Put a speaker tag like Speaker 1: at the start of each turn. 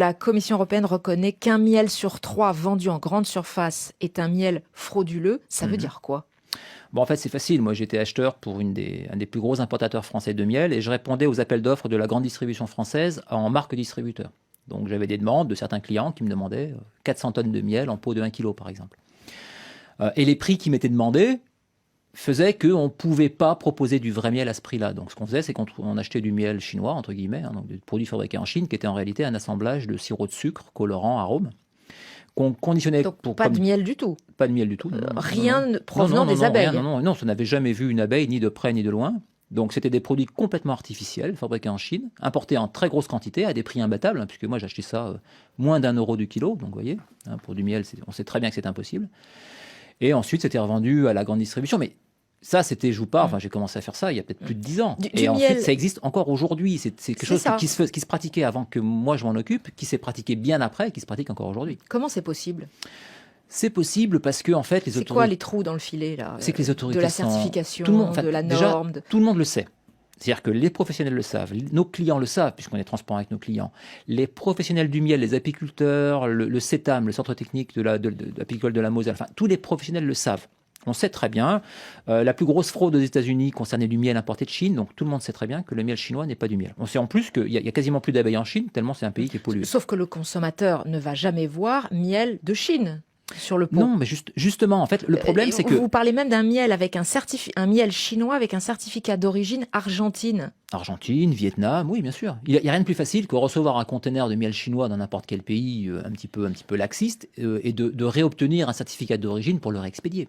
Speaker 1: la Commission européenne reconnaît qu'un miel sur 3 vendu en grande surface est un miel frauduleux. Ça veut dire quoi?
Speaker 2: Bon, en fait, c'est facile. Moi, j'étais acheteur pour un des plus gros importateurs français de miel et je répondais aux appels d'offres de la grande distribution française en marque distributeur. Donc, j'avais des demandes de certains clients qui me demandaient 400 tonnes de miel en pot de 1 kg, par exemple. Et les prix qui m'étaient demandés faisaient qu'on ne pouvait pas proposer du vrai miel à ce prix-là. Donc, ce qu'on faisait, c'est qu'on achetait du miel chinois, entre guillemets, donc des produits fabriqués en Chine, qui était en réalité un assemblage de sirop de sucre, colorant, arôme, qu'on conditionnait
Speaker 1: Donc pas de miel du tout.
Speaker 2: Pas de miel du tout.
Speaker 1: Rien provenant des abeilles.
Speaker 2: Non, ça n'avait jamais vu une abeille, ni de près ni de loin. Donc c'était des produits complètement artificiels, fabriqués en Chine, importés en très grosse quantité, à des prix imbattables, puisque moi j'achetais ça moins d'1 € du kilo. Donc vous voyez, pour du miel, on sait très bien que c'est impossible. Et ensuite c'était revendu à la grande distribution. Mais ça, c'était, je vous parle, j'ai commencé à faire ça il y a peut-être plus de 10 ans. Et ensuite, ça existe encore aujourd'hui. C'est quelque chose qui se pratiquait avant que moi je m'en occupe, qui s'est pratiqué bien après et qui se pratique encore aujourd'hui.
Speaker 1: Comment c'est possible?
Speaker 2: C'est possible parce que, en fait, les autorités...
Speaker 1: C'est quoi les trous dans le filet, là?
Speaker 2: C'est que les autorités
Speaker 1: de la certification, de la
Speaker 2: Déjà,
Speaker 1: norme.
Speaker 2: tout le monde le sait. C'est-à-dire que les professionnels le savent, nos clients le savent, puisqu'on est transparent avec nos clients. Les professionnels du miel, les apiculteurs, le CETAM, le Centre technique apicole de la Moselle, enfin, tous les professionnels le savent. On sait très bien, la plus grosse fraude aux États-Unis concernait du miel importé de Chine, donc tout le monde sait très bien que le miel chinois n'est pas du miel. On sait en plus qu'il y a quasiment plus d'abeilles en Chine, tellement c'est un pays qui est pollué.
Speaker 1: Sauf que le consommateur ne va jamais voir miel de Chine sur le pot.
Speaker 2: Non, mais justement, en fait, le problème, c'est que...
Speaker 1: Vous parlez même d'un miel avec un miel chinois avec un certificat d'origine argentine.
Speaker 2: Argentine, Vietnam, oui, bien sûr. Il n'y a rien de plus facile que recevoir un conteneur de miel chinois dans n'importe quel pays un petit peu laxiste et de réobtenir un certificat d'origine pour le réexpédier.